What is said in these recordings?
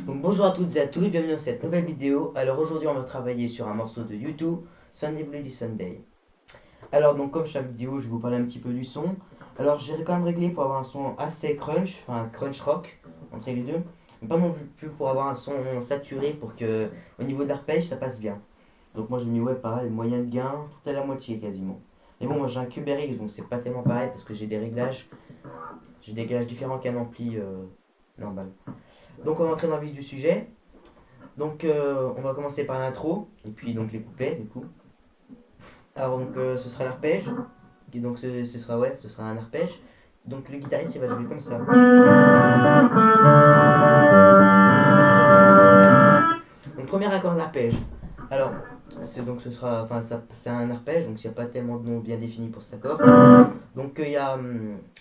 Donc bonjour à toutes et à tous, bienvenue dans cette nouvelle vidéo. Alors aujourd'hui on va travailler sur un morceau de U2, Sunday Bloody Sunday. Alors donc comme chaque vidéo je vais vous parler un petit peu du son. Alors j'ai quand même réglé pour avoir un son assez crunch, enfin crunch rock entre les deux. Mais pas non plus pour avoir un son saturé pour que au niveau de l'arpège ça passe bien. Donc moi j'ai mis ouais pareil, moyen de gain, tout à la moitié quasiment. Mais bon moi j'ai un Cube RX donc c'est pas tellement pareil parce que j'ai des réglages différents qu'un ampli normal. Donc on va entrer dans le vif du sujet. Donc on va commencer par l'intro et puis donc les couplets du coup. Alors donc ce sera l'arpège. Et donc ce sera un arpège. Donc le guitariste il va jouer comme ça. Donc premier accord de l'arpège. Alors ce sera enfin c'est un arpège donc il n'y a pas tellement de nom bien défini pour cet accord. Donc il y a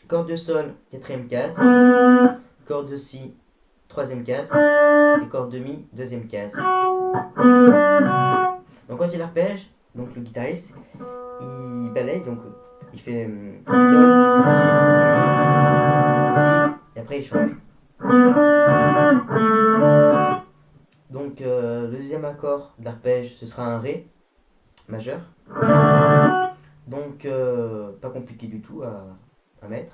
corde de sol, quatrième case, corde de si, troisième case, et corde de mi, deuxième case. Donc quand il arpège, donc le guitariste, il balaye, donc il fait sol, si, et après il change. Donc le deuxième accord d'arpège, ce sera un ré majeur. Donc pas compliqué du tout à mettre.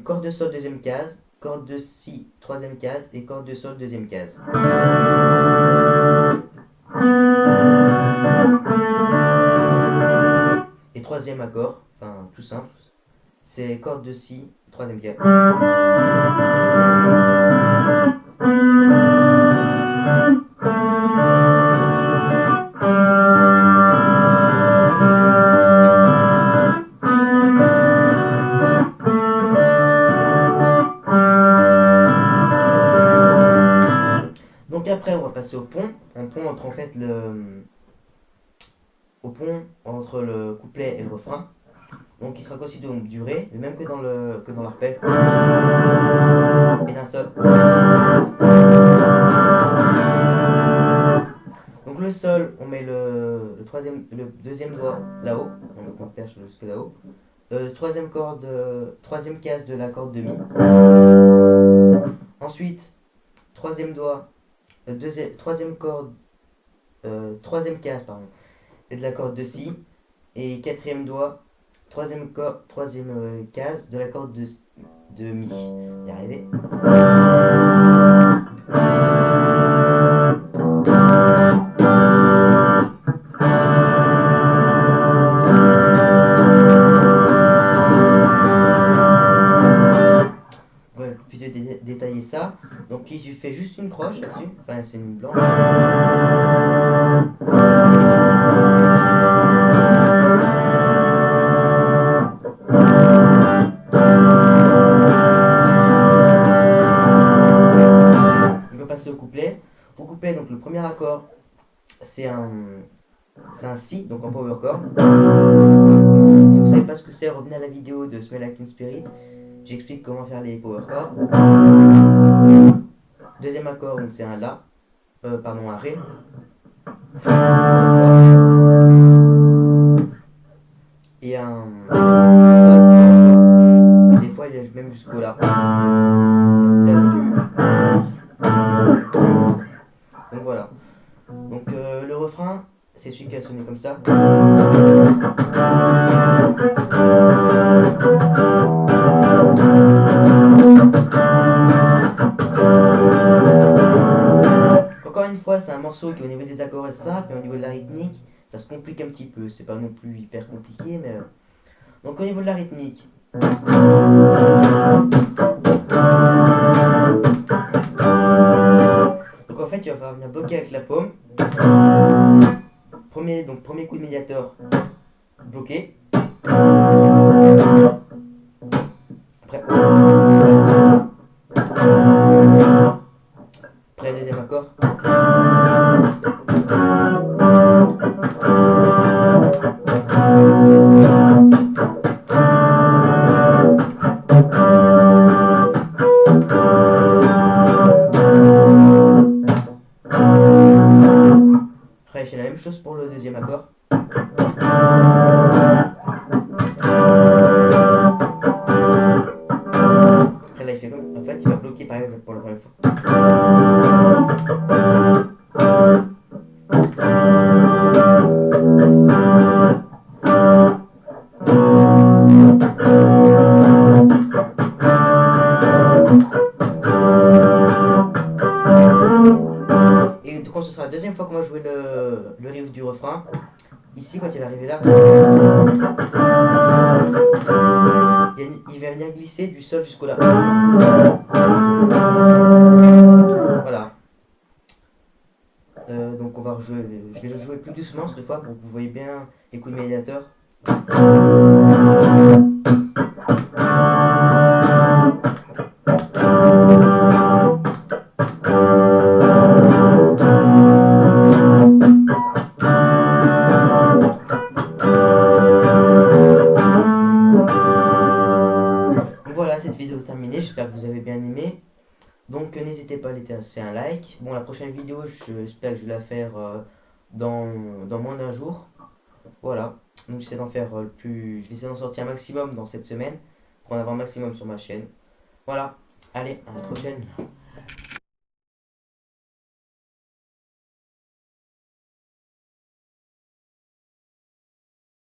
Corde de sol, deuxième case, corde de si, troisième case, et corde de sol, deuxième case. Et troisième accord, enfin tout simple, c'est corde de si, troisième case. Donc après on va passer au pont. Un pont entre en fait au pont entre le couplet et le refrain. Donc il sera constitué donc du ré, le même que dans l'arpège. Et d'un sol. Donc le sol, on met le deuxième doigt là-haut, on perche jusque là-haut. Troisième corde, troisième case de la corde de mi. Ensuite, troisième doigt, troisième corde, troisième case pardon, et de la corde de si. Et quatrième doigt, troisième case de la corde de mi. Y arriver. Ouais, plutôt détailler ça. Donc il fait juste une croche là-dessus. Enfin c'est une blanche. On va passer au couplet. Au couplet, donc le premier accord, c'est c'est un Si, donc en power chord. Si vous savez pas ce que c'est, revenez à la vidéo de Smell Like Teen Spirit. J'explique comment faire les power chords. Deuxième accord, donc c'est un La, pardon, un Ré. Et un Sol. Des fois, il est même jusqu'au La. Donc voilà. Donc le refrain, c'est celui qui a sonné comme ça. Encore une fois, c'est un morceau qui au niveau des accords est simple, et au niveau de la rythmique, ça se complique un petit peu. C'est pas non plus hyper compliqué, mais... Donc au niveau de la rythmique... Donc en fait, il va falloir venir bloquer avec la paume. Premier coup de médiator, bloqué. Après, deuxième accord. Après, je fais la même chose pour le deuxième accord. Après, là, il fait comme. En fait, il va bloquer par exemple pour la première fois. Et quand ce sera la deuxième fois qu'on va jouer le riff du refrain, ici, quand il va arriver là, il va venir glisser du sol jusqu'au La. Voilà. Donc on va rejouer. Je vais le jouer plus doucement cette fois pour que vous voyez bien les coups de médiateur. Donc voilà, cette vidéo est terminée, j'espère que vous avez bien aimé. Donc n'hésitez pas à laisser un like. Bon, la prochaine vidéo, j'espère que je vais la faire dans moins d'un jour. Voilà, donc j'essaie d'en faire je vais essayer d'en sortir un maximum dans cette semaine pour en avoir un maximum sur ma chaîne. Voilà, allez, à la prochaine.